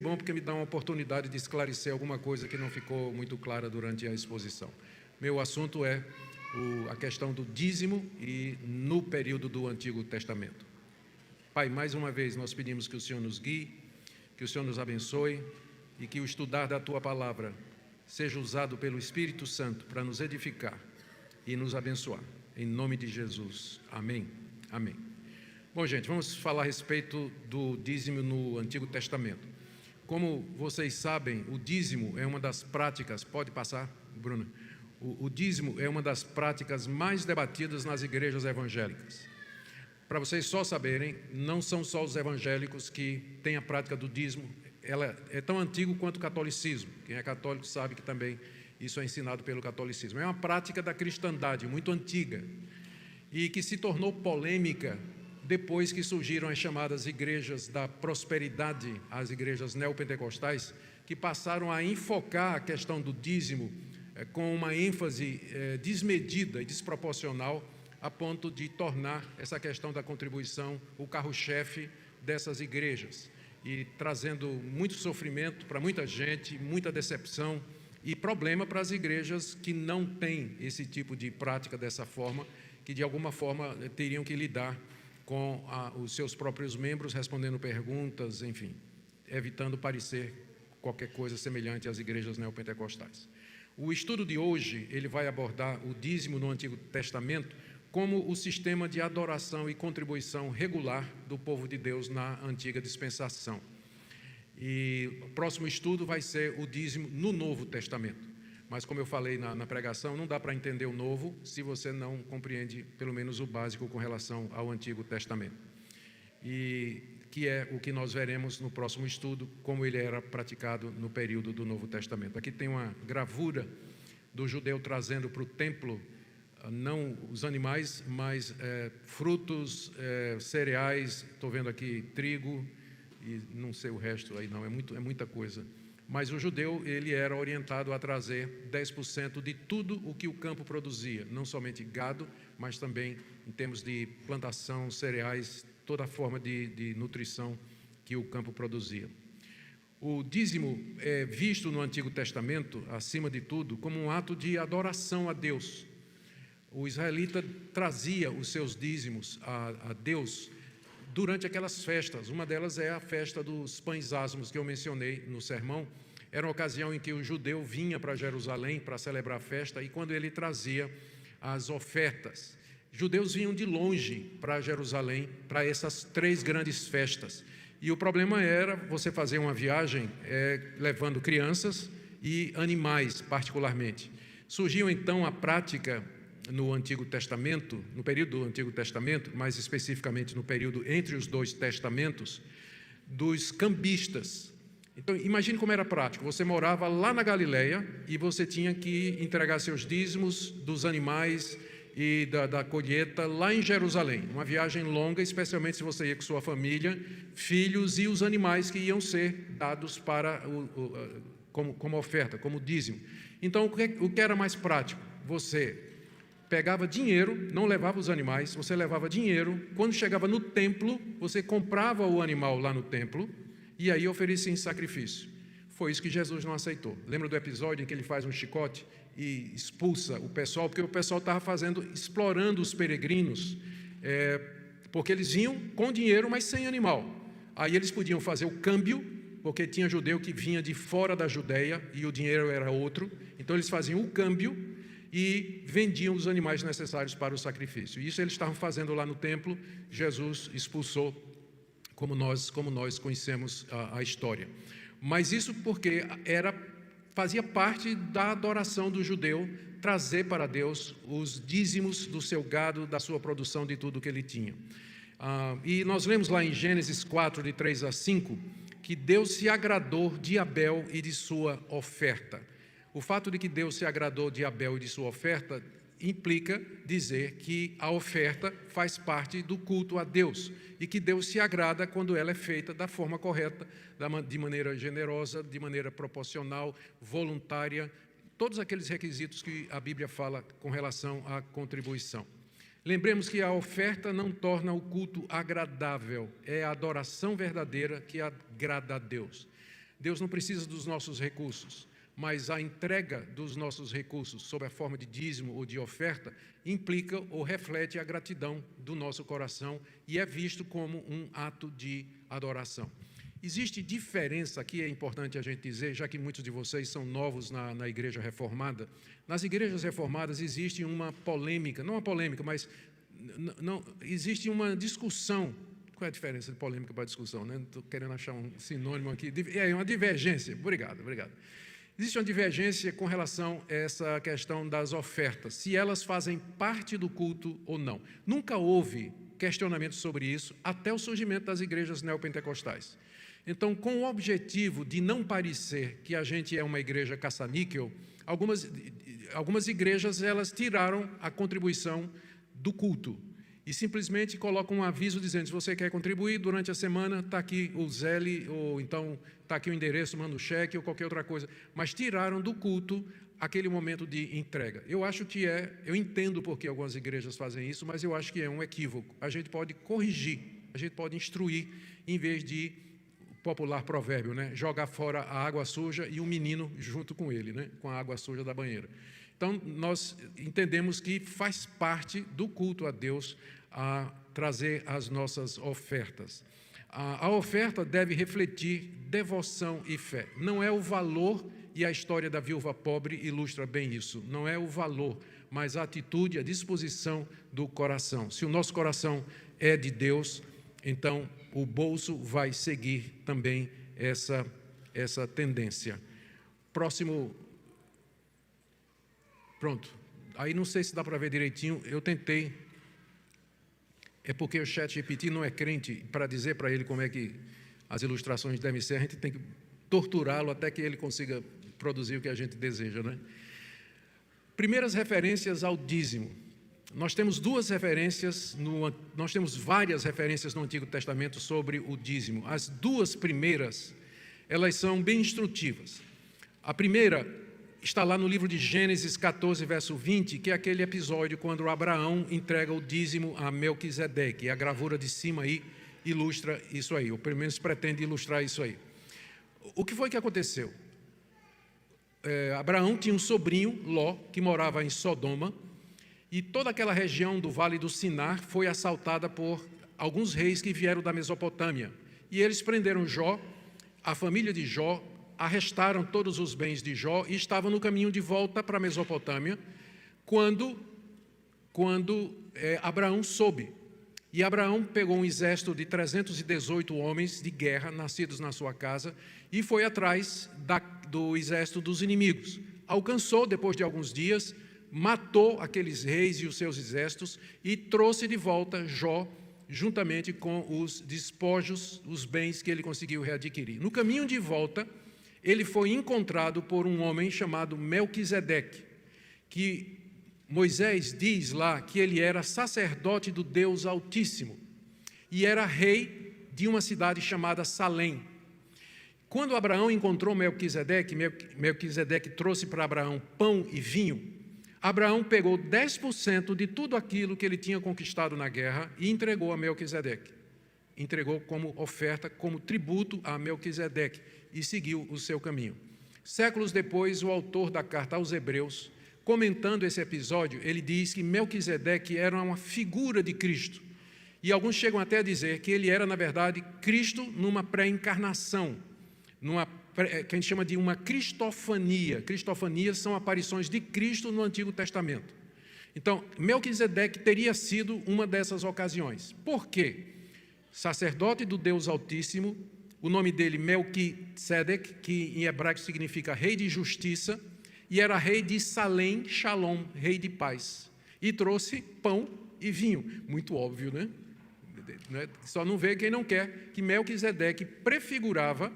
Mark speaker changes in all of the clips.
Speaker 1: Bom, porque me dá uma oportunidade de esclarecer alguma coisa que não ficou muito clara durante a exposição. Meu assunto é a questão do dízimo e no período do Antigo Testamento. Pai, mais uma vez nós pedimos que o Senhor nos guie, que o Senhor nos abençoe e que o estudar da Tua Palavra seja usado pelo Espírito Santo para nos edificar e nos abençoar. Em nome de Jesus. Amém. Amém. Bom, gente, vamos falar a respeito do dízimo no Antigo Testamento. Como vocês sabem, o dízimo é uma das práticas, pode passar, Bruno? O dízimo é uma das práticas mais debatidas nas igrejas evangélicas. Para vocês só saberem, não são só os evangélicos que têm a prática do dízimo, ela é tão antigo quanto o catolicismo. Quem é católico sabe que também isso é ensinado pelo catolicismo. É uma prática da cristandade muito antiga e que se tornou polêmica depois que surgiram as chamadas igrejas da prosperidade, as igrejas neopentecostais, que passaram a enfocar a questão do dízimo com uma ênfase desmedida e desproporcional, a ponto de tornar essa questão da contribuição o carro-chefe dessas igrejas, e trazendo muito sofrimento para muita gente, muita decepção e problema para as igrejas que não têm esse tipo de prática dessa forma, que de alguma forma teriam que lidar com os seus próprios membros, respondendo perguntas, enfim, evitando parecer qualquer coisa semelhante às igrejas neopentecostais. O estudo de hoje, ele vai abordar o dízimo no Antigo Testamento como o sistema de adoração e contribuição regular do povo de Deus na antiga dispensação. E o próximo estudo vai ser o dízimo no Novo Testamento. Mas, como eu falei na pregação, não dá para entender o Novo se você não compreende, pelo menos, o básico com relação ao Antigo Testamento. E que é o que nós veremos no próximo estudo, como ele era praticado no período do Novo Testamento. Aqui tem uma gravura do judeu trazendo para o templo, não os animais, mas frutos, cereais, estou vendo aqui trigo, e não sei o resto aí não, é muita coisa. Mas o judeu, ele era orientado a trazer 10% de tudo o que o campo produzia, não somente gado, mas também em termos de plantação, cereais, toda a forma de nutrição que o campo produzia. O dízimo é visto no Antigo Testamento, acima de tudo, como um ato de adoração a Deus. O israelita trazia os seus dízimos a Deus durante aquelas festas. Uma delas é a festa dos pães asmos que eu mencionei no sermão. Era uma ocasião em que o judeu vinha para Jerusalém para celebrar a festa, e quando ele trazia as ofertas, judeus vinham de longe para Jerusalém para essas três grandes festas. E o problema era você fazer uma viagem levando crianças e animais particularmente. Surgiu então a prática no Antigo Testamento, no período do Antigo Testamento, mais especificamente no período entre os dois testamentos, dos cambistas. Então, imagine como era prático. Você morava lá na Galileia e você tinha que entregar seus dízimos dos animais e da colheita lá em Jerusalém. Uma viagem longa, especialmente se você ia com sua família, filhos e os animais que iam ser dados para como oferta, como dízimo. Então, o que era mais prático? Você pegava dinheiro, não levava os animais, você levava dinheiro. Quando chegava no templo, você comprava o animal lá no templo e aí oferecia em sacrifício. Foi isso que Jesus não aceitou. Lembra do episódio em que ele faz um chicote e expulsa o pessoal? Porque o pessoal estava explorando os peregrinos, porque eles vinham com dinheiro, mas sem animal. Aí eles podiam fazer o câmbio, porque tinha judeu que vinha de fora da Judeia e o dinheiro era outro. Então eles faziam o câmbio e vendiam os animais necessários para o sacrifício. Isso eles estavam fazendo lá no templo. Jesus expulsou, como nós conhecemos a história. Mas isso porque fazia parte da adoração do judeu, trazer para Deus os dízimos do seu gado, da sua produção, de tudo que ele tinha. E nós lemos lá em Gênesis 4, de 3 a 5, que Deus se agradou de Abel e de sua oferta. O fato de que Deus se agradou de Abel e de sua oferta implica dizer que a oferta faz parte do culto a Deus e que Deus se agrada quando ela é feita da forma correta, de maneira generosa, de maneira proporcional, voluntária, todos aqueles requisitos que a Bíblia fala com relação à contribuição. Lembremos que a oferta não torna o culto agradável, é a adoração verdadeira que agrada a Deus. Deus não precisa dos nossos recursos, mas a entrega dos nossos recursos sob a forma de dízimo ou de oferta implica ou reflete a gratidão do nosso coração e é visto como um ato de adoração. Existe diferença, aqui é importante a gente dizer, já que muitos de vocês são novos na Igreja Reformada. Nas igrejas reformadas existe uma polêmica, não uma polêmica, mas não, existe uma discussão. Qual é a diferença de polêmica para discussão? Né? Estou querendo achar um sinônimo aqui. É uma divergência. Obrigado. Existe uma divergência com relação a essa questão das ofertas, se elas fazem parte do culto ou não. Nunca houve questionamento sobre isso até o surgimento das igrejas neopentecostais. Então, com o objetivo de não parecer que a gente é uma igreja caça-níquel, algumas igrejas elas tiraram a contribuição do culto e simplesmente colocam um aviso dizendo: se você quer contribuir durante a semana, está aqui o Zelle, ou então está aqui o endereço, manda o cheque ou qualquer outra coisa. Mas tiraram do culto aquele momento de entrega. Eu entendo porque algumas igrejas fazem isso, mas eu acho que é um equívoco. A gente pode corrigir, a gente pode instruir, em vez de popular provérbio, né? Jogar fora a água suja e o menino junto com ele, né? Com a água suja da banheira. Então, nós entendemos que faz parte do culto a Deus a trazer as nossas ofertas. A oferta deve refletir devoção e fé. Não é o valor, e a história da viúva pobre ilustra bem isso. Não é o valor, mas a atitude, a disposição do coração. Se o nosso coração é de Deus, então o bolso vai seguir também essa tendência. Próximo. Pronto. Aí não sei se dá para ver direitinho. Eu tentei. É porque o ChatGPT não é crente para dizer para ele como é que as ilustrações devem ser. A gente tem que torturá-lo até que ele consiga produzir o que a gente deseja, né? Primeiras referências ao dízimo. Nós temos várias referências no Antigo Testamento sobre o dízimo. As duas primeiras, elas são bem instrutivas. A primeira está lá no livro de Gênesis 14, verso 20, que é aquele episódio quando Abraão entrega o dízimo a Melquisedeque. A gravura de cima aí ilustra isso aí, ou pelo menos pretende ilustrar isso aí. O que foi que aconteceu? Abraão tinha um sobrinho, Ló, que morava em Sodoma, e toda aquela região do Vale do Sinar foi assaltada por alguns reis que vieram da Mesopotâmia. E eles prenderam Jó, a família de Jó, arrestaram todos os bens de Jó e estavam no caminho de volta para a Mesopotâmia, quando Abraão soube. E Abraão pegou um exército de 318 homens de guerra, nascidos na sua casa, e foi atrás do exército dos inimigos. Alcançou, depois de alguns dias, matou aqueles reis e os seus exércitos e trouxe de volta Jó, juntamente com os despojos, os bens que ele conseguiu readquirir. No caminho de volta, ele foi encontrado por um homem chamado Melquisedeque, que Moisés diz lá que ele era sacerdote do Deus Altíssimo e era rei de uma cidade chamada Salém. Quando Abraão encontrou Melquisedeque trouxe para Abraão pão e vinho. Abraão pegou 10% de tudo aquilo que ele tinha conquistado na guerra e entregou a Melquisedeque. Entregou como oferta, como tributo a Melquisedeque e seguiu o seu caminho. Séculos depois, o autor da carta aos Hebreus, comentando esse episódio, ele diz que Melquisedeque era uma figura de Cristo. E alguns chegam até a dizer que ele era, na verdade, Cristo numa pré-encarnação, que a gente chama de uma cristofania. Cristofanias são aparições de Cristo no Antigo Testamento. Então, Melquisedeque teria sido uma dessas ocasiões. Por quê? Sacerdote do Deus Altíssimo, o nome dele Melquisedeque, que em hebraico significa rei de justiça, e era rei de Salém, Shalom, rei de paz. E trouxe pão e vinho. Muito óbvio, né? Só não vê quem não quer que Melquisedeque prefigurava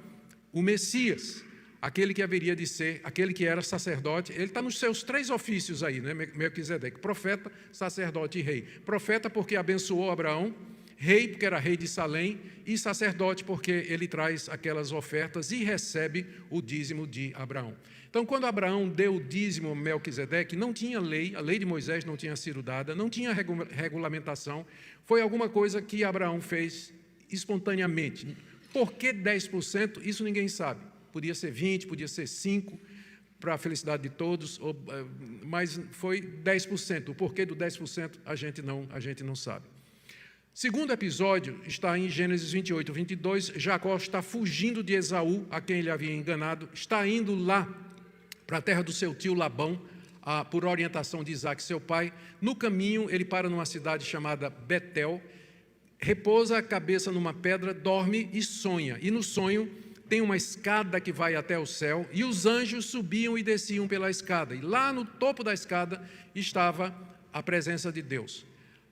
Speaker 1: o Messias, aquele que haveria de ser, aquele que era sacerdote. Ele está nos seus 3 ofícios aí, né? Melquisedeque, profeta, sacerdote e rei. Profeta porque abençoou Abraão, rei porque era rei de Salém, e sacerdote porque ele traz aquelas ofertas e recebe o dízimo de Abraão. Então, quando Abraão deu o dízimo a Melquisedeque, não tinha lei, a lei de Moisés não tinha sido dada, não tinha regulamentação, foi alguma coisa que Abraão fez espontaneamente. Por que 10%? Isso ninguém sabe. podia ser 20, podia ser 5, para a felicidade de todos, mas foi 10%. O porquê do 10% a gente não sabe. Segundo episódio está em Gênesis 28, 22. Jacó está fugindo de Esaú, a quem ele havia enganado, está indo lá para a terra do seu tio Labão, por orientação de Isaac, seu pai. No caminho, ele para numa cidade chamada Betel, repousa a cabeça numa pedra, dorme e sonha. E no sonho tem uma escada que vai até o céu, e os anjos subiam e desciam pela escada. E lá no topo da escada estava a presença de Deus.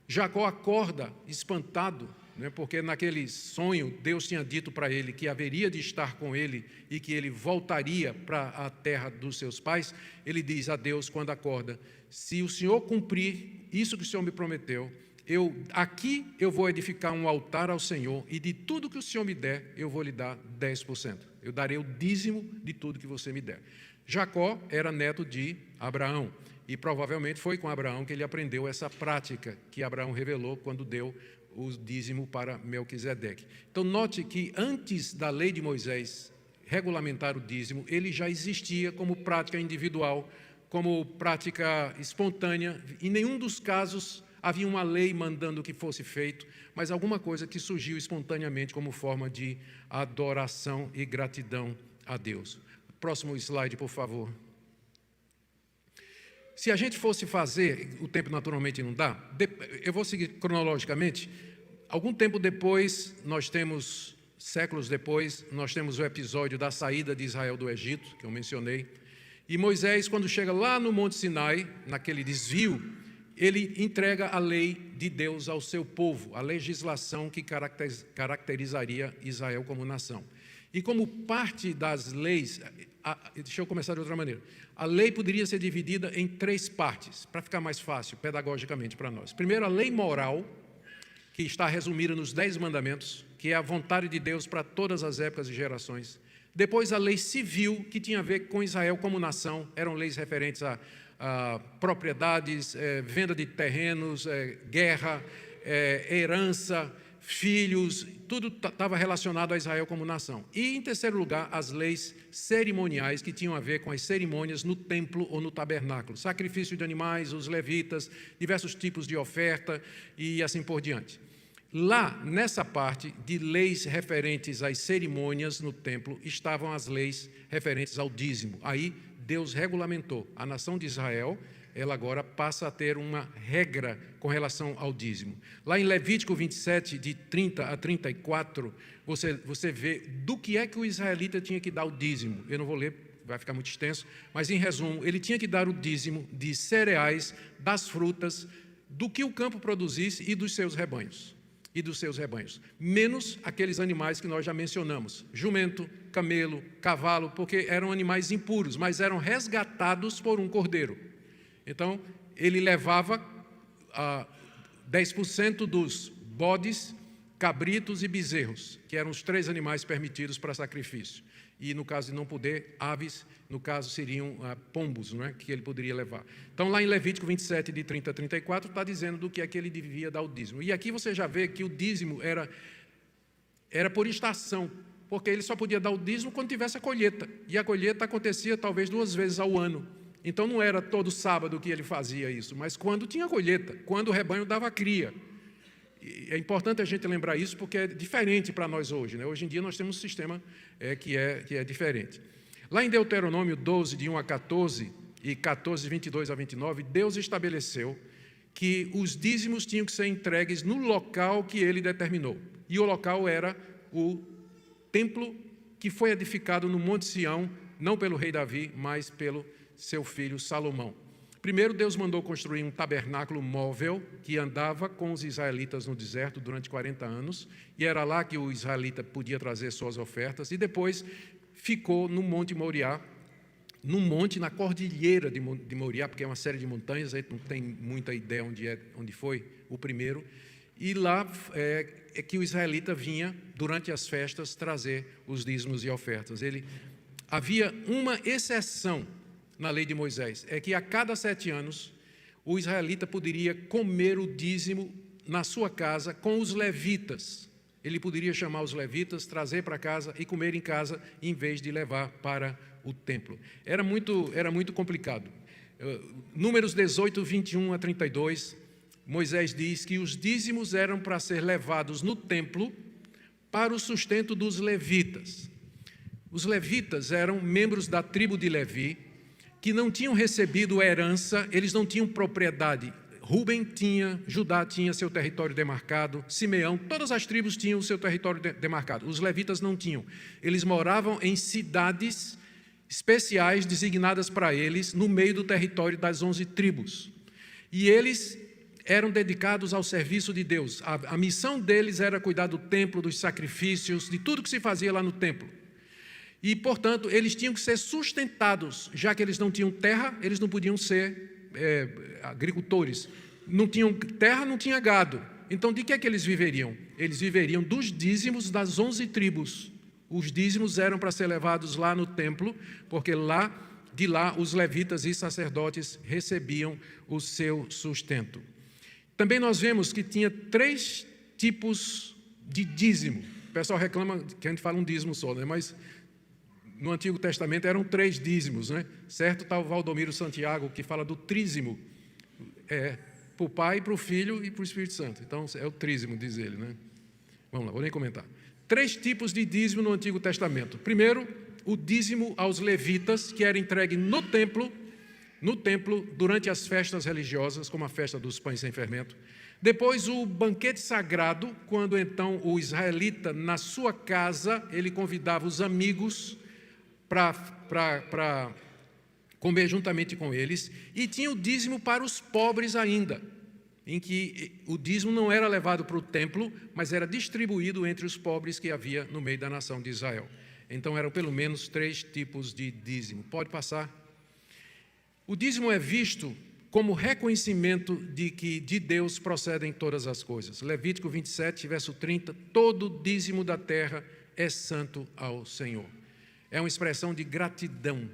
Speaker 1: Jacó acorda espantado, porque naquele sonho Deus tinha dito para ele que haveria de estar com ele e que ele voltaria para a terra dos seus pais. Ele diz a Deus quando acorda: se o Senhor cumprir isso que o Senhor me prometeu, aqui eu vou edificar um altar ao Senhor, e de tudo que o Senhor me der, eu vou lhe dar 10%. Eu darei o dízimo de tudo que você me der. Jacó era neto de Abraão, e provavelmente foi com Abraão que ele aprendeu essa prática que Abraão revelou quando deu o dízimo para Melquisedeque. Então, note que antes da lei de Moisés regulamentar o dízimo, ele já existia como prática individual, como prática espontânea. Em nenhum dos casos havia uma lei mandando que fosse feito, mas alguma coisa que surgiu espontaneamente como forma de adoração e gratidão a Deus. Próximo slide, por favor. Se a gente fosse fazer, o tempo naturalmente não dá, eu vou seguir cronologicamente. Algum tempo depois, séculos depois, nós temos o episódio da saída de Israel do Egito, que eu mencionei. E Moisés, quando chega lá no Monte Sinai, naquele desvio, ele entrega a lei de Deus ao seu povo, a legislação que caracterizaria Israel como nação. E como parte das leis, deixa eu começar de outra maneira, a lei poderia ser dividida em 3 partes, para ficar mais fácil pedagogicamente para nós. Primeiro, a lei moral, que está resumida nos 10 mandamentos, que é a vontade de Deus para todas as épocas e gerações. Depois, a lei civil, que tinha a ver com Israel como nação, eram leis referentes a propriedades, venda de terrenos, guerra, herança, filhos, tudo estava relacionado a Israel como nação. E, em terceiro lugar, as leis cerimoniais, que tinham a ver com as cerimônias no templo ou no tabernáculo. Sacrifício de animais, os levitas, diversos tipos de oferta e assim por diante. Lá, nessa parte de leis referentes às cerimônias no templo, estavam as leis referentes ao dízimo. Aí, Deus regulamentou. A nação de Israel, ela agora passa a ter uma regra com relação ao dízimo. Lá em Levítico 27, de 30 a 34, você vê do que é que o israelita tinha que dar o dízimo. Eu não vou ler, vai ficar muito extenso, mas em resumo, ele tinha que dar o dízimo de cereais, das frutas, do que o campo produzisse e dos seus rebanhos. Menos aqueles animais que nós já mencionamos, jumento, camelo, cavalo, porque eram animais impuros, mas eram resgatados por um cordeiro. Então, ele levava 10% dos bodes, cabritos e bezerros, que eram os 3 animais permitidos para sacrifício. E, no caso de não poder, aves, no caso seriam pombos, não é? Que ele poderia levar. Então, lá em Levítico 27, de 30 a 34, está dizendo do que é que ele devia dar o dízimo. E aqui você já vê que o dízimo era por estação, porque ele só podia dar o dízimo quando tivesse a colheita. E a colheita acontecia talvez 2 vezes ao ano. Então, não era todo sábado que ele fazia isso, mas quando tinha colheita, quando o rebanho dava cria. E é importante a gente lembrar isso, porque é diferente para nós hoje, né? Hoje em dia nós temos um sistema que é diferente. Lá em Deuteronômio 12, de 1 a 14, e 14, 22 a 29, Deus estabeleceu que os dízimos tinham que ser entregues no local que ele determinou. E o local era o templo que foi edificado no Monte Sião, não pelo rei Davi, mas pelo seu filho Salomão. Primeiro, Deus mandou construir um tabernáculo móvel que andava com os israelitas no deserto durante 40 anos, e era lá que o israelita podia trazer suas ofertas, e depois ficou no Monte Moriá, num monte na cordilheira de Moriá, porque é uma série de montanhas, a gente não tem muita ideia onde foi o primeiro, e lá é que o israelita vinha, durante as festas, trazer os dízimos e ofertas. Havia uma exceção na lei de Moisés, é que a cada 7 anos o israelita poderia comer o dízimo na sua casa com os levitas. ele poderia chamar os levitas, trazer para casa e comer em casa, em vez de levar para o templo. Era muito complicado. Números 18, 21 a 32, Moisés diz que os dízimos eram para ser levados no templo para o sustento dos levitas. Os levitas eram membros da tribo de Levi, que não tinham recebido herança, eles não tinham propriedade. Ruben tinha, Judá tinha seu território demarcado, Simeão, todas as tribos tinham o seu território demarcado. Os levitas não tinham. Eles moravam em cidades especiais designadas para eles, no meio do território das 11 tribos. E eles eram dedicados ao serviço de Deus. A missão deles era cuidar do templo, dos sacrifícios, de tudo que se fazia lá no templo. E, portanto, eles tinham que ser sustentados, já que eles não tinham terra, eles não podiam ser agricultores. Não tinham terra, não tinha gado. Então, de que é que eles viveriam? Eles viveriam dos dízimos das 11 tribos. Os dízimos eram para ser levados lá no templo, porque de lá os levitas e sacerdotes recebiam o seu sustento. Também nós vemos que tinha 3 tipos de dízimo. O pessoal reclama que a gente fala um dízimo só, né? Mas no Antigo Testamento eram 3 dízimos, né? Certo? Está o Valdomiro Santiago, que fala do trízimo. Para o Pai, para o Filho e para o Espírito Santo. Então, é o trízimo, diz ele, né? Vamos lá, vou nem comentar. 3 tipos de dízimo no Antigo Testamento. Primeiro, o dízimo aos levitas, que era entregue no templo durante as festas religiosas, como a festa dos pães sem fermento. Depois, o banquete sagrado, quando então o israelita, na sua casa, ele convidava os amigos para comer juntamente com eles, e tinha o dízimo para os pobres ainda, em que o dízimo não era levado para o templo, mas era distribuído entre os pobres que havia no meio da nação de Israel. Então, eram pelo menos 3 tipos de dízimo. Pode passar. O dízimo é visto como reconhecimento de que de Deus procedem todas as coisas. Levítico 27, verso 30, todo dízimo da terra é santo ao Senhor. É uma expressão de gratidão,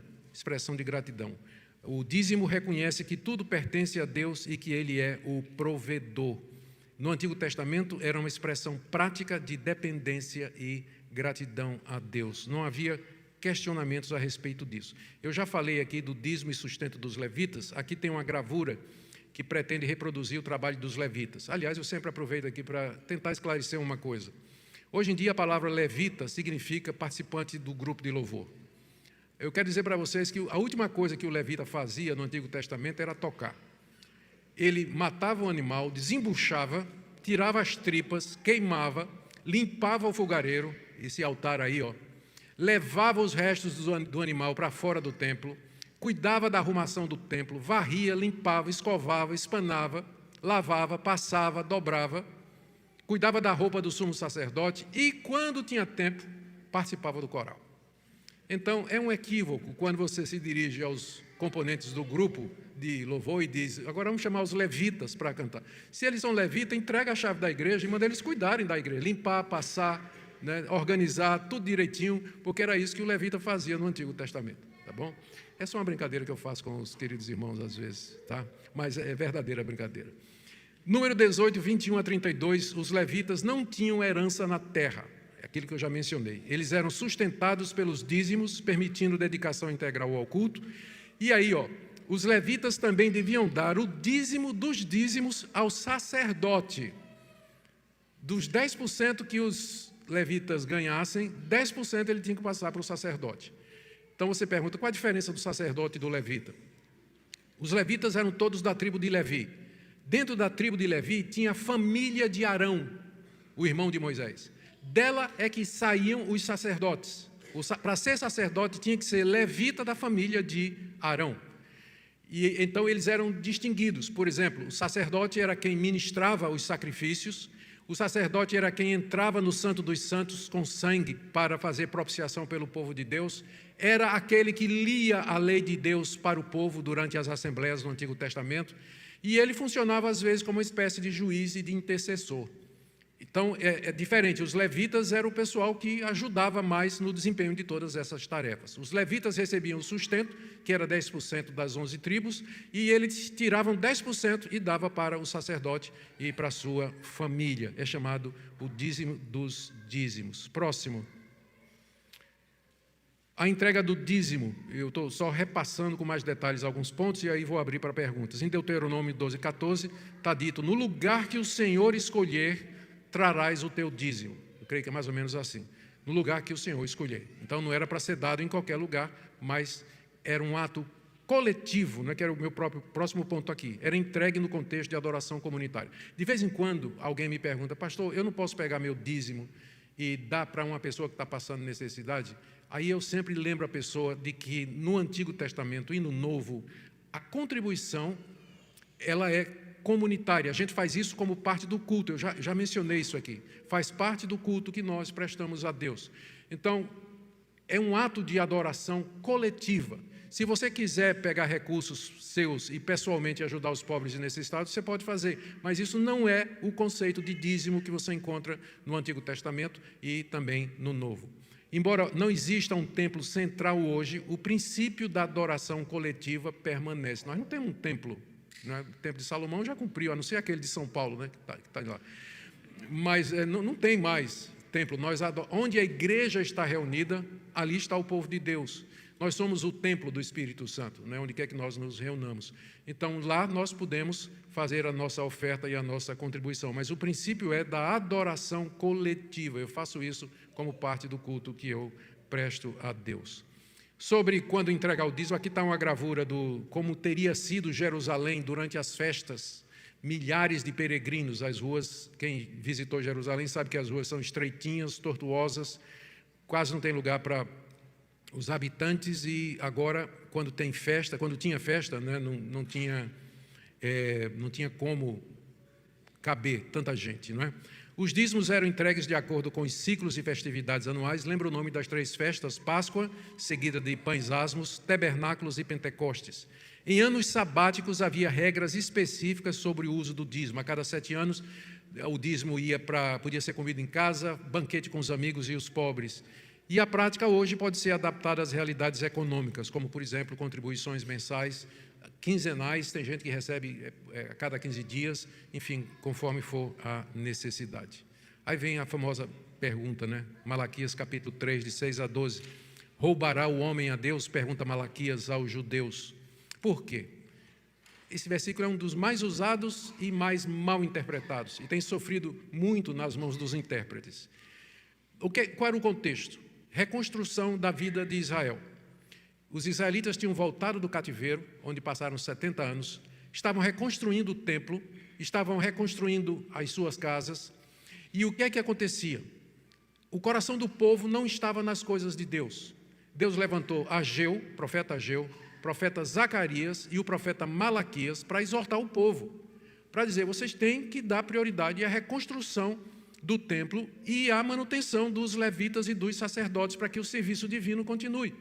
Speaker 1: O dízimo reconhece que tudo pertence a Deus e que Ele é o provedor. No Antigo Testamento era uma expressão prática de dependência e gratidão a Deus. Não havia questionamentos a respeito disso. Eu já falei aqui do dízimo e sustento dos levitas. Aqui tem uma gravura que pretende reproduzir o trabalho dos levitas. Aliás, eu sempre aproveito aqui para tentar esclarecer uma coisa. Hoje em dia, a palavra levita significa participante do grupo de louvor. Eu quero dizer para vocês que a última coisa que o levita fazia no Antigo Testamento era tocar. Ele matava o animal, desembuchava, tirava as tripas, queimava, limpava o fogareiro, esse altar aí, levava os restos do animal para fora do templo, cuidava da arrumação do templo, varria, limpava, escovava, espanava, lavava, passava, dobrava, cuidava da roupa do sumo sacerdote e, quando tinha tempo, participava do coral. Então, é um equívoco quando você se dirige aos componentes do grupo de louvor e diz, agora vamos chamar os levitas para cantar. Se eles são levitas, entrega a chave da igreja e manda eles cuidarem da igreja, limpar, passar, né, organizar, tudo direitinho, porque era isso que o levita fazia no Antigo Testamento, tá bom? Essa é uma brincadeira que eu faço com os queridos irmãos às vezes, tá? Mas é verdadeira brincadeira. Número 18, 21 a 32, os levitas não tinham herança na terra, é aquilo que eu já mencionei. Eles eram sustentados pelos dízimos, permitindo dedicação integral ao culto. E aí, os levitas também deviam dar o dízimo dos dízimos ao sacerdote. Dos 10% que os levitas ganhassem, 10% ele tinha que passar para o sacerdote. Então você pergunta, qual a diferença do sacerdote e do levita? Os levitas eram todos da tribo de Levi. Dentro da tribo de Levi tinha a família de Arão, o irmão de Moisés. Dela é que saíam os sacerdotes. Para ser sacerdote tinha que ser levita da família de Arão. E então eles eram distinguidos. Por exemplo, o sacerdote era quem ministrava os sacrifícios, o sacerdote era quem entrava no Santo dos Santos com sangue para fazer propiciação pelo povo de Deus, era aquele que lia a lei de Deus para o povo durante as assembleias do Antigo Testamento, e ele funcionava às vezes como uma espécie de juiz e de intercessor. Então, é diferente. Os levitas eram o pessoal que ajudava mais no desempenho de todas essas tarefas. Os levitas recebiam o sustento, que era 10% das 11 tribos, e eles tiravam 10% e dava para o sacerdote e para a sua família. É chamado o dízimo dos dízimos. Próximo. A entrega do dízimo, eu estou só repassando com mais detalhes alguns pontos e aí vou abrir para perguntas. Em Deuteronômio 12:14, está dito: no lugar que o Senhor escolher, trarás o teu dízimo. Eu creio que é mais ou menos assim. No lugar que o Senhor escolher. Então não era para ser dado em qualquer lugar, mas era um ato coletivo, né, que era o meu próximo ponto aqui. Era entregue no contexto de adoração comunitária. De vez em quando alguém me pergunta: pastor, eu não posso pegar meu dízimo e dar para uma pessoa que está passando necessidade? Aí eu sempre lembro a pessoa de que no Antigo Testamento e no Novo, a contribuição, ela é comunitária. A gente faz isso como parte do culto. Eu já mencionei isso aqui. Faz parte do culto que nós prestamos a Deus. Então, é um ato de adoração coletiva. Se você quiser pegar recursos seus e pessoalmente ajudar os pobres e necessitados, você pode fazer. Mas isso não é o conceito de dízimo que você encontra no Antigo Testamento e também no Novo. Embora não exista um templo central hoje, o princípio da adoração coletiva permanece. Nós não temos um templo, né? O templo de Salomão já cumpriu, a não ser aquele de São Paulo, né, que tá lá. Mas não tem mais templo. Onde a igreja está reunida, ali está o povo de Deus. Nós somos o templo do Espírito Santo, né, onde quer que nós nos reunamos. Então, lá nós podemos fazer a nossa oferta e a nossa contribuição. Mas o princípio é da adoração coletiva. Eu faço isso como parte do culto que eu presto a Deus. Sobre quando entregar o dízimo, aqui está uma gravura do como teria sido Jerusalém durante as festas. Milhares de peregrinos, as ruas, quem visitou Jerusalém sabe que as ruas são estreitinhas, tortuosas, quase não tem lugar para os habitantes, e agora, quando tinha festa, né, não tinha como caber tanta gente, não é? Os dízimos eram entregues de acordo com os ciclos e festividades anuais. Lembra o nome das 3 festas? Páscoa, seguida de Pães Asmos, Tabernáculos e Pentecostes. Em anos sabáticos havia regras específicas sobre o uso do dízimo. A cada 7 anos, o dízimo podia ser comido em casa, banquete com os amigos e os pobres. E a prática hoje pode ser adaptada às realidades econômicas, como, por exemplo, contribuições mensais, quinzenais, tem gente que recebe a cada 15 dias, enfim, conforme for a necessidade. Aí vem a famosa pergunta, né? Malaquias capítulo 3, de 6 a 12. Roubará o homem a Deus? Pergunta Malaquias aos judeus. Por quê? Esse versículo é um dos mais usados e mais mal interpretados, e tem sofrido muito nas mãos dos intérpretes. Qual era o contexto? Reconstrução da vida de Israel. Os israelitas tinham voltado do cativeiro, onde passaram 70 anos, estavam reconstruindo o templo, estavam reconstruindo as suas casas, e o que é que acontecia? O coração do povo não estava nas coisas de Deus. Deus levantou Ageu, profeta Zacarias e o profeta Malaquias para exortar o povo, para dizer: vocês têm que dar prioridade à reconstrução do templo e à manutenção dos levitas e dos sacerdotes para que o serviço divino continue.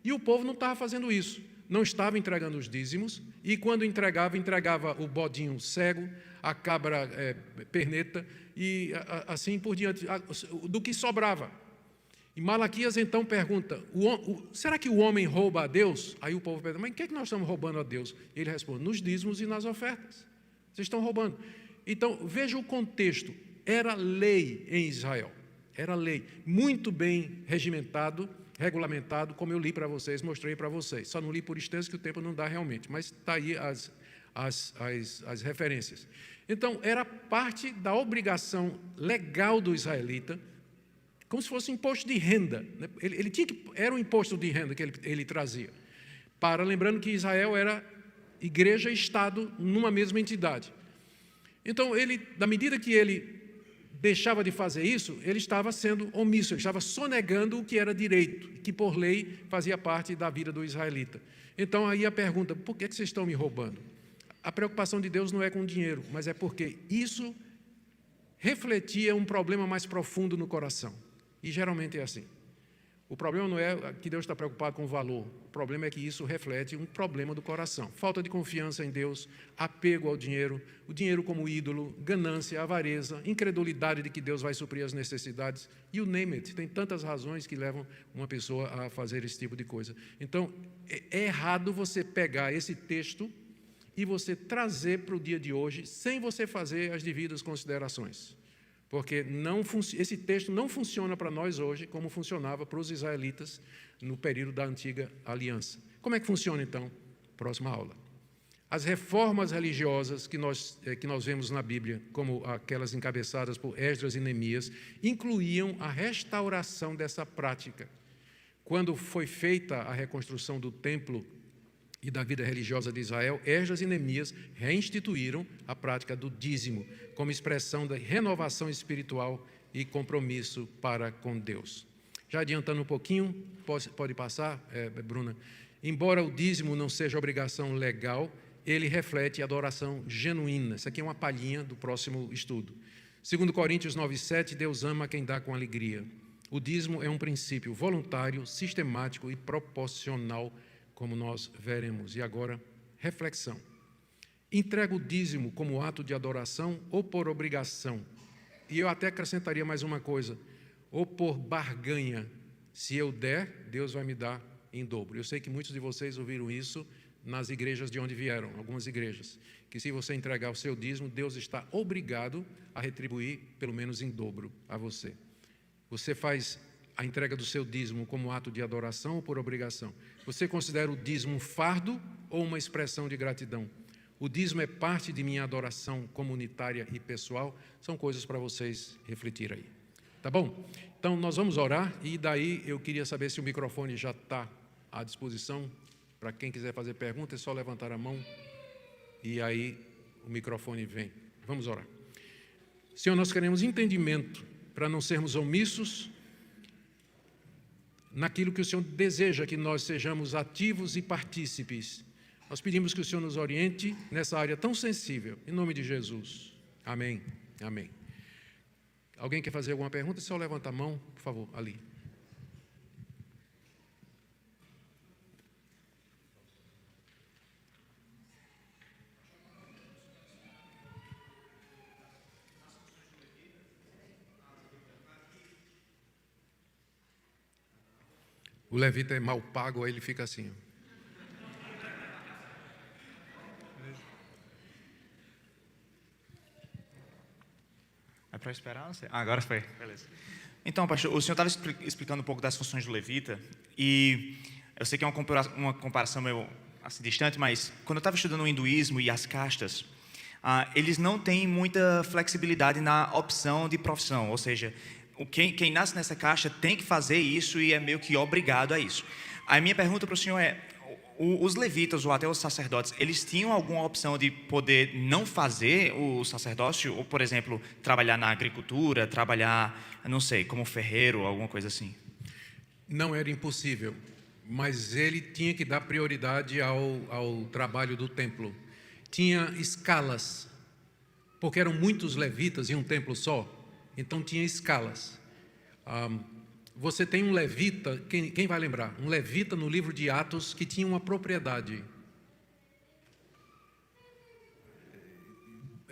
Speaker 1: E o povo não estava fazendo isso, não estava entregando os dízimos, e quando entregava o bodinho cego, a cabra perneta, e assim por diante, do que sobrava. E Malaquias então pergunta: será que o homem rouba a Deus? Aí o povo pergunta: mas em que é que nós estamos roubando a Deus? E ele responde: nos dízimos e nas ofertas. Vocês estão roubando. Então, veja o contexto. Era lei em Israel, era lei, muito bem regimentado, regulamentado, como eu li para vocês, mostrei para vocês. Só não li por extenso, que o tempo não dá realmente, mas está aí as referências. Então, era parte da obrigação legal do israelita, como se fosse um imposto de renda. Ele tinha era um imposto de renda que ele trazia. Lembrando que Israel era igreja e Estado numa mesma entidade. Então, na medida que ele deixava de fazer isso, ele estava sendo omisso, ele estava sonegando o que era direito, que por lei fazia parte da vida do israelita. Então aí a pergunta: por que vocês estão me roubando? A preocupação de Deus não é com dinheiro, mas é porque isso refletia um problema mais profundo no coração. E geralmente é assim. O problema não é que Deus está preocupado com o valor. O problema é que isso reflete um problema do coração. Falta de confiança em Deus, apego ao dinheiro, o dinheiro como ídolo, ganância, avareza, incredulidade de que Deus vai suprir as necessidades. You name it. Tem tantas razões que levam uma pessoa a fazer esse tipo de coisa. Então, é errado você pegar esse texto e você trazer para o dia de hoje sem você fazer as devidas considerações. Porque esse texto não funciona para nós hoje como funcionava para os israelitas no período da antiga aliança. Como é que funciona, então? Próxima aula. As reformas religiosas que nós vemos na Bíblia, como aquelas encabeçadas por Esdras e Neemias, incluíam a restauração dessa prática. Quando foi feita a reconstrução do templo e da vida religiosa de Israel, Esdras e Neemias reinstituíram a prática do dízimo como expressão da renovação espiritual e compromisso para com Deus. Já adiantando um pouquinho, pode passar, Bruna? Embora o dízimo não seja obrigação legal, ele reflete adoração genuína. Isso aqui é uma palhinha do próximo estudo. 2 Coríntios 9:7, Deus ama quem dá com alegria. O dízimo é um princípio voluntário, sistemático e proporcional, como nós veremos. E agora, reflexão. Entrega o dízimo como ato de adoração ou por obrigação? E eu até acrescentaria mais uma coisa, ou por barganha. Se eu der, Deus vai me dar em dobro. Eu sei que muitos de vocês ouviram isso nas igrejas de onde vieram, algumas igrejas, que se você entregar o seu dízimo, Deus está obrigado a retribuir, pelo menos em dobro, a você. Você faz a entrega do seu dízimo como ato de adoração ou por obrigação? Você considera o dízimo um fardo ou uma expressão de gratidão? O dízimo é parte de minha adoração comunitária e pessoal? São coisas para vocês refletirem aí. Tá bom? Então, nós vamos orar e daí eu queria saber se o microfone já está à disposição. Para quem quiser fazer pergunta, é só levantar a mão e aí o microfone vem. Vamos orar. Senhor, nós queremos entendimento para não sermos omissos naquilo que o Senhor deseja que nós sejamos ativos e partícipes. Nós pedimos que o Senhor nos oriente nessa área tão sensível, em nome de Jesus. Amém. Amém. Alguém quer fazer alguma pergunta? Só levanta a mão, por favor, ali. O levita é mal pago, aí ele fica assim.
Speaker 2: É para esperar? Não sei. Agora foi. Beleza. Então, pastor, o senhor estava explicando um pouco das funções do levita, e eu sei que é uma comparação meio assim, distante, mas quando eu estava estudando o hinduísmo e as castas, eles não têm muita flexibilidade na opção de profissão, ou seja, quem nasce nessa caixa tem que fazer isso e é meio que obrigado a isso. A minha pergunta para o senhor é, os levitas ou até os sacerdotes, eles tinham alguma opção de poder não fazer o sacerdócio? Ou, por exemplo, trabalhar na agricultura, trabalhar, não sei, como ferreiro, alguma coisa assim?
Speaker 1: Não era impossível, mas ele tinha que dar prioridade ao trabalho do templo. Tinha escalas, porque eram muitos levitas em um templo só, então tinha escalas. Você tem um levita, quem vai lembrar? Um levita no livro de Atos que tinha uma propriedade.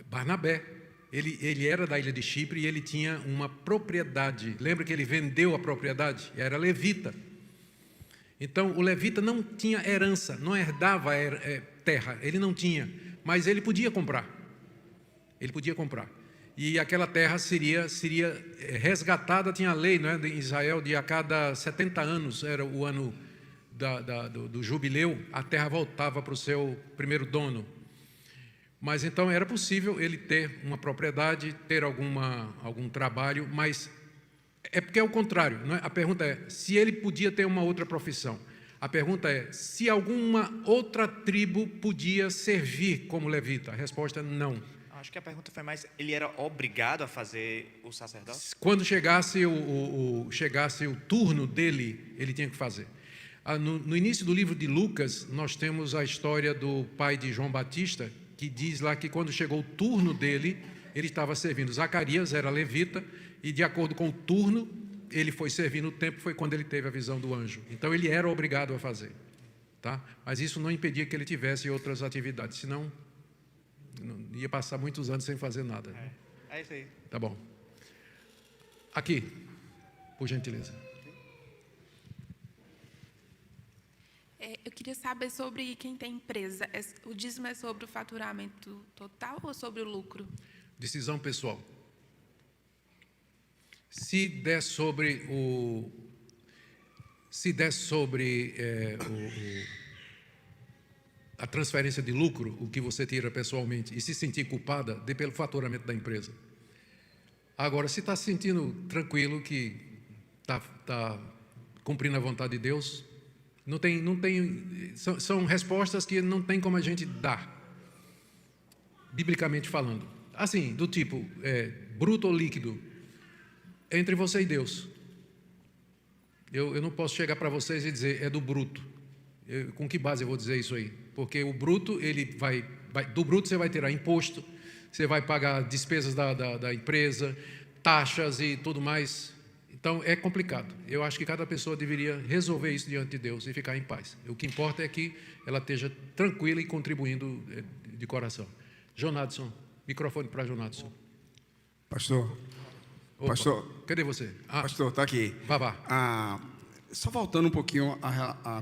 Speaker 1: Barnabé, ele era da ilha de Chipre e ele tinha uma propriedade. Lembra que ele vendeu a propriedade? Era levita. Então, o levita não tinha herança, não herdava terra, ele não tinha, mas ele podia comprar. Ele podia comprar. E aquela terra seria resgatada, tinha a lei, não é, de Israel, de a cada 70 anos, era o ano do jubileu, a terra voltava para o seu primeiro dono. Mas então era possível ele ter uma propriedade, ter algum trabalho, mas é porque é o contrário, não é? A pergunta é se ele podia ter uma outra profissão. A pergunta é se alguma outra tribo podia servir como levita. A resposta é não.
Speaker 2: Acho que a pergunta foi mais, ele era obrigado a fazer o sacerdócio?
Speaker 1: Quando chegasse o turno dele, ele tinha que fazer. No início do livro de Lucas, nós temos a história do pai de João Batista, que diz lá que quando chegou o turno dele, ele estava servindo. Zacarias era levita, e de acordo com o turno, ele foi servir no templo foi quando ele teve a visão do anjo. Então, ele era obrigado a fazer. Tá? Mas isso não impedia que ele tivesse outras atividades, senão ia passar muitos anos sem fazer nada.
Speaker 2: É isso aí.
Speaker 1: Tá bom. Aqui, por gentileza.
Speaker 3: Eu queria saber sobre quem tem empresa. O dízimo é sobre o faturamento total ou sobre o lucro?
Speaker 1: Decisão pessoal. Se der sobre a transferência de lucro, o que você tira pessoalmente, e se sentir culpada, dê pelo faturamento da empresa. Agora, se está se sentindo tranquilo que está cumprindo a vontade de Deus, são respostas que não tem como a gente dar, biblicamente falando. Assim, do tipo, bruto ou líquido, entre você e Deus. Eu não posso chegar para vocês e dizer, é do bruto. Com que base eu vou dizer isso aí? Porque o bruto, do bruto você vai tirar imposto, você vai pagar despesas da empresa, taxas e tudo mais. Então, é complicado. Eu acho que cada pessoa deveria resolver isso diante de Deus e ficar em paz. O que importa é que ela esteja tranquila e contribuindo de coração. Jonadson, microfone para Jonadson.
Speaker 4: Pastor.
Speaker 1: Opa,
Speaker 4: pastor.
Speaker 1: Cadê você?
Speaker 4: Pastor, está aqui.
Speaker 1: Vá.
Speaker 4: Só voltando um pouquinho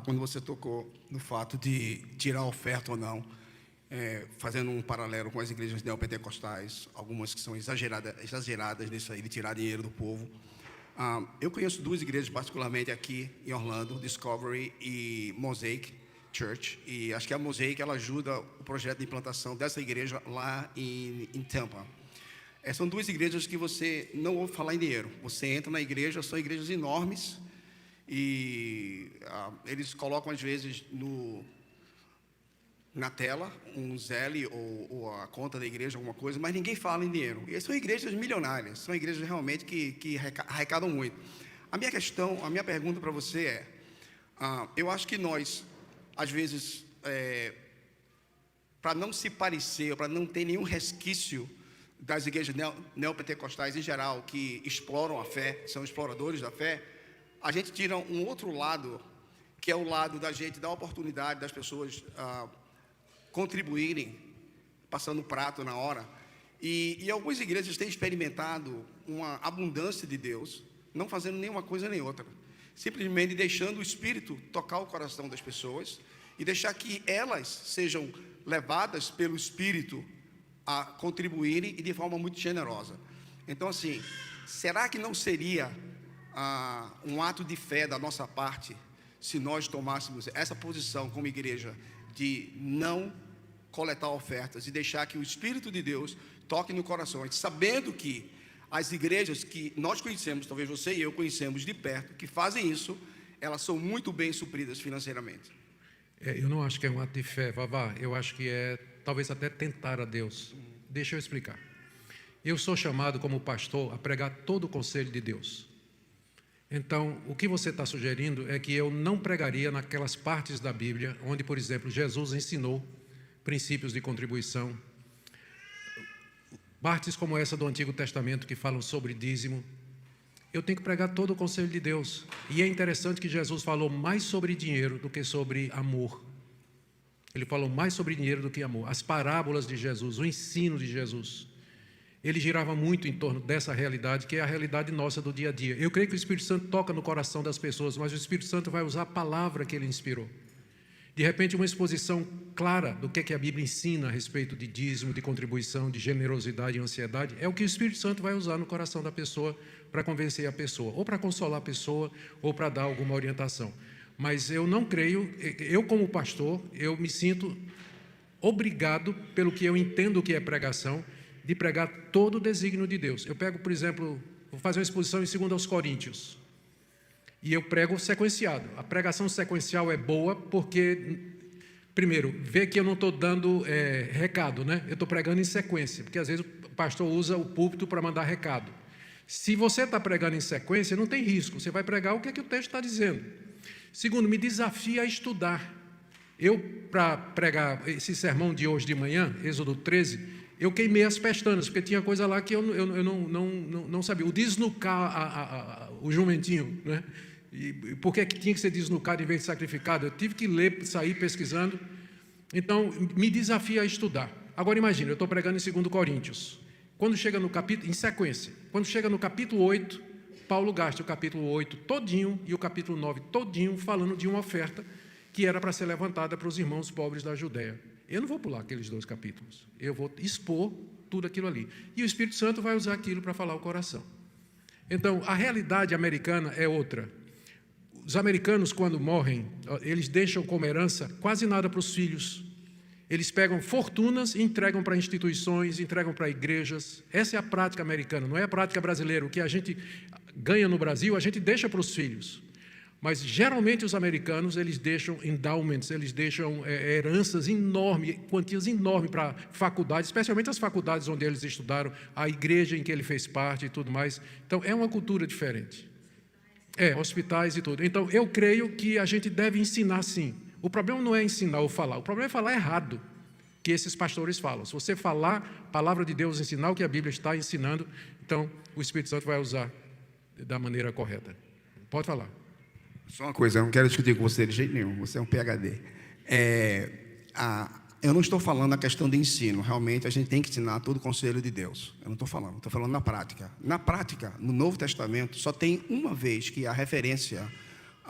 Speaker 4: quando você tocou no fato de tirar a oferta ou não, fazendo um paralelo com as igrejas neopentecostais, algumas que são exageradas nisso aí, de tirar dinheiro do povo. Eu conheço duas igrejas, particularmente aqui em Orlando, Discovery e Mosaic Church, e acho que a Mosaic ela ajuda o projeto de implantação dessa igreja lá em Tampa. São duas igrejas que você não ouve falar em dinheiro. Você entra na igreja, são igrejas enormes, e eles colocam às vezes na tela um Zelle ou a conta da igreja, alguma coisa, mas ninguém fala em dinheiro. E são igrejas milionárias, são igrejas realmente que arrecadam muito. A minha pergunta para você é, eu acho que nós, às vezes, para não se parecer, para não ter nenhum resquício das igrejas neopentecostais em geral, que exploram a fé, são exploradores da fé, a gente tira um outro lado, que é o lado da gente dar a oportunidade das pessoas contribuírem, passando o prato na hora. E algumas igrejas têm experimentado uma abundância de Deus, não fazendo nenhuma coisa nem outra, simplesmente deixando o Espírito tocar o coração das pessoas e deixar que elas sejam levadas pelo Espírito a contribuírem e de forma muito generosa. Então, assim, será que não seria um ato de fé da nossa parte se nós tomássemos essa posição como igreja de não coletar ofertas e deixar que o Espírito de Deus toque no coração, sabendo que as igrejas que nós conhecemos, talvez você e eu conhecemos de perto, que fazem isso, elas são muito bem supridas financeiramente?
Speaker 1: Eu não acho que é um ato de fé, Vavá. Eu acho que talvez até tentar a Deus. Deixa eu explicar. Eu sou chamado como pastor a pregar todo o conselho de Deus. Então, o que você está sugerindo é que eu não pregaria naquelas partes da Bíblia onde, por exemplo, Jesus ensinou princípios de contribuição, partes como essa do Antigo Testamento que falam sobre dízimo. Eu tenho que pregar todo o conselho de Deus. E é interessante que Jesus falou mais sobre dinheiro do que sobre amor. Ele falou mais sobre dinheiro do que amor. As parábolas de Jesus, o ensino de Jesus, ele girava muito em torno dessa realidade, que é a realidade nossa do dia a dia. Eu creio que o Espírito Santo toca no coração das pessoas, mas o Espírito Santo vai usar a palavra que ele inspirou. De repente, uma exposição clara do que a Bíblia ensina a respeito de dízimo, de contribuição, de generosidade e ansiedade, é o que o Espírito Santo vai usar no coração da pessoa para convencer a pessoa, ou para consolar a pessoa, ou para dar alguma orientação. Mas eu não creio, eu como pastor, eu me sinto obrigado, pelo que eu entendo que é pregação, de pregar todo o desígnio de Deus. Eu pego, por exemplo, vou fazer uma exposição em 2 Coríntios, e eu prego sequenciado. A pregação sequencial é boa porque, primeiro, vê que eu não estou dando recado, né? Eu estou pregando em sequência, porque às vezes o pastor usa o púlpito para mandar recado. Se você está pregando em sequência, não tem risco, você vai pregar o que o texto está dizendo. Segundo, me desafia a estudar. Eu, para pregar esse sermão de hoje de manhã, Êxodo 13, eu queimei as pestanas, porque tinha coisa lá que eu não sabia. O desnucar o jumentinho, né? E por que tinha que ser desnucado em vez de sacrificado? Eu tive que ler, sair pesquisando. Então, me desafia a estudar. Agora, imagina, eu estou pregando em 2 Coríntios. Quando chega no capítulo, em sequência, quando chega no capítulo 8, Paulo gasta o capítulo 8 todinho e o capítulo 9 todinho falando de uma oferta que era para ser levantada para os irmãos pobres da Judéia. Eu não vou pular aqueles 2 capítulos. Eu vou expor tudo aquilo ali. E o Espírito Santo vai usar aquilo para falar o coração. Então, a realidade americana é outra. Os americanos, quando morrem, eles deixam como herança quase nada para os filhos. Eles pegam fortunas e entregam para instituições, entregam para igrejas. Essa é a prática americana, não é a prática brasileira. O que a gente ganha no Brasil, a gente deixa para os filhos. Mas, geralmente, os americanos, eles deixam endowments, eles deixam heranças enormes, quantias enormes para faculdades, especialmente as faculdades onde eles estudaram, a igreja em que ele fez parte e tudo mais. Então, é uma cultura diferente. Hospitais e tudo. Então, eu creio que a gente deve ensinar, sim. O problema não é ensinar ou falar, o problema é falar errado, que esses pastores falam. Se você falar a palavra de Deus, ensinar o que a Bíblia está ensinando, então o Espírito Santo vai usar da maneira correta. Pode falar.
Speaker 4: Só uma coisa, eu não quero discutir com você de jeito nenhum, você é um PhD. Eu não estou falando na questão de ensino, realmente a gente tem que ensinar todo o conselho de Deus. Eu não estou falando na prática. Na prática, no Novo Testamento, só tem uma vez que há referência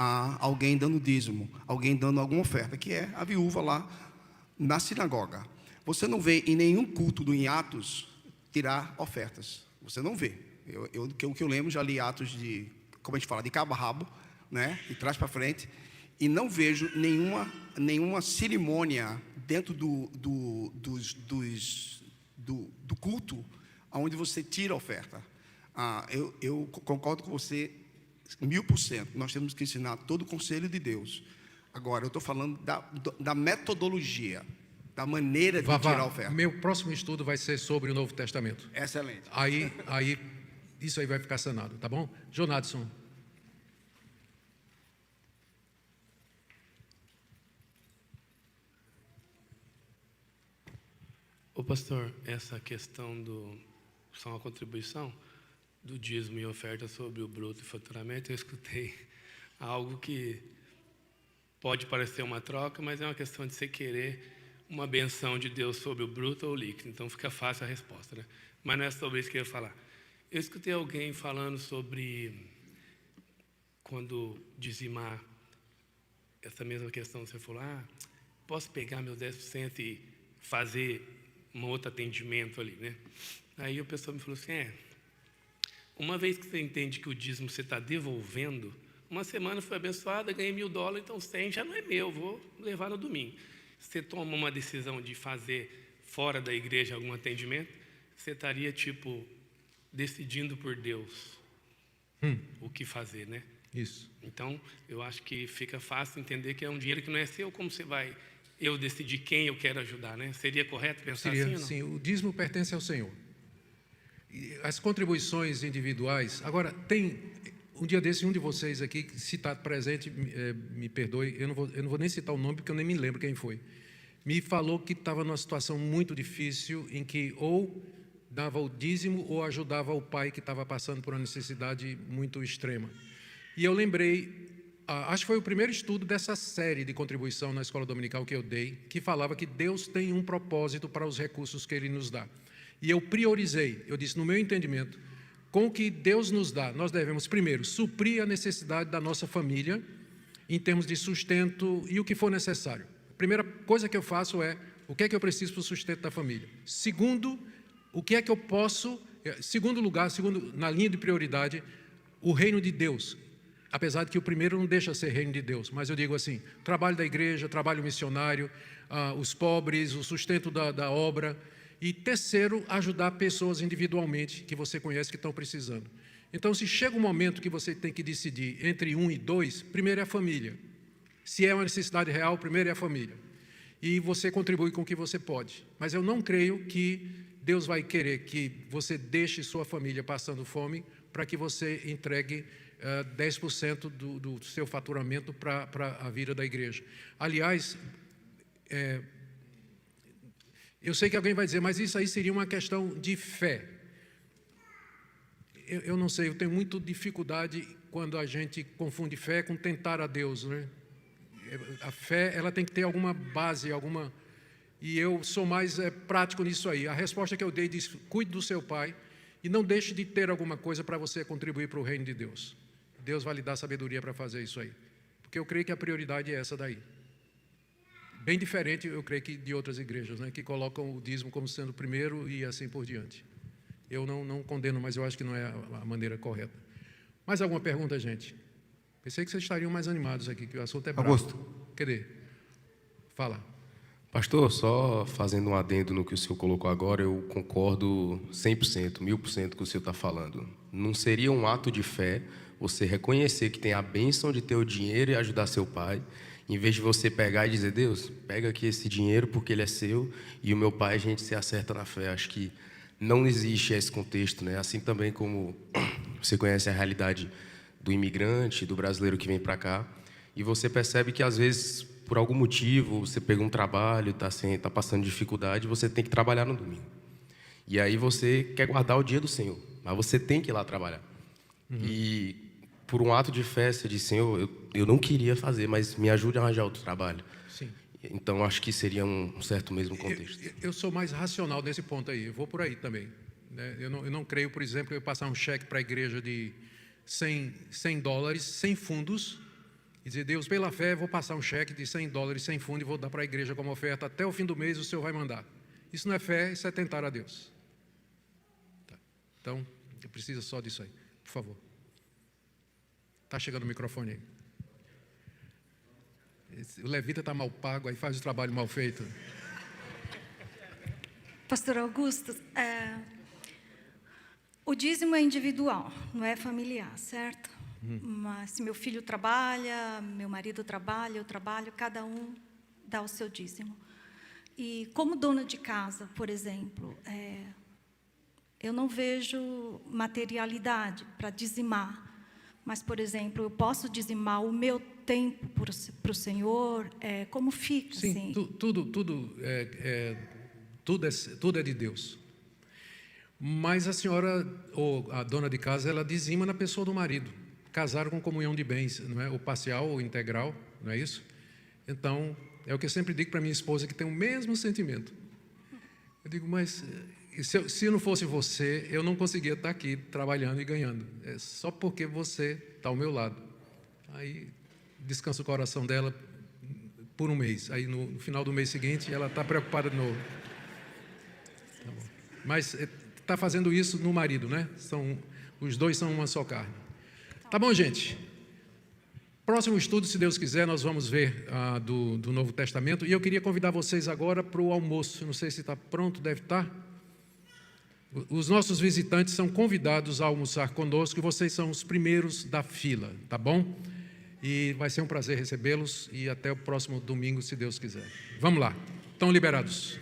Speaker 4: a alguém dando dízimo, alguém dando alguma oferta, que é a viúva lá na sinagoga. Você não vê em nenhum culto em Atos tirar ofertas. Você não vê. O que eu lembro, já li Atos de, como a gente fala, de cabo a rabo, né, de trás para frente, e não vejo nenhuma cerimônia dentro do culto onde você tira a oferta. Eu concordo com você 1000%. Nós temos que ensinar todo o conselho de Deus. Agora, eu estou falando da metodologia, da maneira de tirar a oferta.
Speaker 1: Meu próximo estudo vai ser sobre o Novo Testamento.
Speaker 4: Excelente.
Speaker 1: Aí isso aí vai ficar sanado, tá bom? Jonadson.
Speaker 5: Ô pastor, essa questão só uma contribuição do dízimo e oferta sobre o bruto e faturamento, eu escutei algo que pode parecer uma troca, mas é uma questão de você querer uma benção de Deus sobre o bruto ou o líquido, então fica fácil a resposta, né? Mas não é sobre isso que eu ia falar. Eu escutei alguém falando sobre quando dizimar, essa mesma questão, você falou, posso pegar meu 10% e fazer um outro atendimento ali, né? Aí a pessoa me falou assim, uma vez que você entende que o dízimo você está devolvendo, uma semana foi abençoada, ganhei $1.000, então 100 já não é meu, vou levar no domingo. Você toma uma decisão de fazer fora da igreja algum atendimento, você estaria, decidindo por Deus o que fazer, né?
Speaker 1: Isso.
Speaker 5: Então, eu acho que fica fácil entender que é um dinheiro que não é seu, como você vai... Eu decidir quem eu quero ajudar, né? Seria correto pensar assim ou não?
Speaker 1: Sim, o dízimo pertence ao Senhor. E as contribuições individuais... Agora, tem... Um dia desse, um de vocês aqui, se está presente, me perdoe, eu não vou nem citar o nome, porque eu nem me lembro quem foi. Me falou que estava numa situação muito difícil, em que ou dava o dízimo ou ajudava o pai que estava passando por uma necessidade muito extrema. E eu lembrei... acho que foi o primeiro estudo dessa série de contribuição na escola dominical que eu dei, que falava que Deus tem um propósito para os recursos que Ele nos dá. E eu priorizei, eu disse, no meu entendimento, com o que Deus nos dá, nós devemos, primeiro, suprir a necessidade da nossa família, em termos de sustento e o que for necessário. A primeira coisa que eu faço é, o que é que eu preciso para o sustento da família? Segundo, o que é que eu posso... Segundo lugar, na linha de prioridade, o reino de Deus. Apesar de que o primeiro não deixa de ser reino de Deus, mas eu digo assim, trabalho da igreja, trabalho missionário, os pobres, o sustento da obra. E terceiro, ajudar pessoas individualmente que você conhece que estão precisando. Então, se chega um momento que você tem que decidir entre 1 e 2, primeiro é a família. Se é uma necessidade real, primeiro é a família. E você contribui com o que você pode. Mas eu não creio que Deus vai querer que você deixe sua família passando fome para que você entregue 10% do seu faturamento para a vida da igreja. Aliás, eu sei que alguém vai dizer, mas isso aí seria uma questão de fé. Eu não sei, eu tenho muita dificuldade quando a gente confunde fé com tentar a Deus, né? A fé, ela tem que ter alguma base, alguma... E eu sou mais prático nisso aí. A resposta que eu dei diz: cuide do seu pai e não deixe de ter alguma coisa para você contribuir para o reino de Deus. Deus vai lhe dar sabedoria para fazer isso aí. Porque eu creio que a prioridade é essa daí. Bem diferente, eu creio, que de outras igrejas, né, que colocam o dízimo como sendo o primeiro e assim por diante. Eu não condeno, mas eu acho que não é a maneira correta. Mais alguma pergunta, gente? Pensei que vocês estariam mais animados aqui, que o assunto é bravo.
Speaker 6: Augusto.
Speaker 1: Cadê? Fala.
Speaker 6: Pastor, só fazendo um adendo no que o senhor colocou agora, eu concordo 100%, 1000% com o que o senhor está falando. Não seria um ato de fé você reconhecer que tem a bênção de ter o dinheiro e ajudar seu pai, em vez de você pegar e dizer: Deus, pega aqui esse dinheiro porque ele é seu e o meu pai, a gente se acerta na fé. Acho que não existe esse contexto, né? Assim também como você conhece a realidade do imigrante, do brasileiro que vem para cá, e você percebe que às vezes, por algum motivo, você pega um trabalho, está passando dificuldade, você tem que trabalhar no domingo. E aí você quer guardar o dia do Senhor, mas você tem que ir lá trabalhar. E por um ato de fé, você diz: Senhor, eu não queria fazer, mas me ajude a arranjar outro trabalho.
Speaker 1: Sim.
Speaker 6: Então, acho que seria um certo mesmo contexto.
Speaker 1: Eu sou mais racional nesse ponto aí, eu vou por aí também, né? Eu não creio, por exemplo, eu passar um cheque para a igreja de $100, sem fundos, e dizer: Deus, pela fé, vou passar um cheque de $100 sem fundo e vou dar para a igreja como oferta, até o fim do mês o Senhor vai mandar. Isso não é fé, isso é tentar a Deus. Tá. Então, eu preciso só disso aí, por favor. Está chegando o microfone aí. O levita está mal pago, aí faz o trabalho mal feito.
Speaker 7: Pastor Augusto, o dízimo é individual, não é familiar, certo? Mas se meu filho trabalha, meu marido trabalha, eu trabalho, cada um dá o seu dízimo. E como dona de casa, por exemplo, eu não vejo materialidade para dizimar. Mas, por exemplo, eu posso dizimar o meu tempo para o Senhor? Como fica?
Speaker 1: Sim,
Speaker 7: assim?
Speaker 1: Tudo é de Deus. Mas a senhora, ou a dona de casa, ela dizima na pessoa do marido. Casaram com comunhão de bens, não é? Ou parcial ou integral, não é isso? Então, é o que eu sempre digo para minha esposa, que tem o mesmo sentimento. Eu digo: mas se não fosse você, eu não conseguia estar aqui trabalhando e ganhando. É só porque você está ao meu lado. Aí descansa o coração dela por um mês. Aí no final do mês seguinte, ela está preocupada de novo. Tá bom. Mas está fazendo isso no marido, né? Os dois são uma só carne. Tá bom, gente? Próximo estudo, se Deus quiser, nós vamos ver do Novo Testamento. E eu queria convidar vocês agora para o almoço. Não sei se está pronto, deve estar. Os nossos visitantes são convidados a almoçar conosco e vocês são os primeiros da fila, tá bom? E vai ser um prazer recebê-los e até o próximo domingo, se Deus quiser. Vamos lá, estão liberados.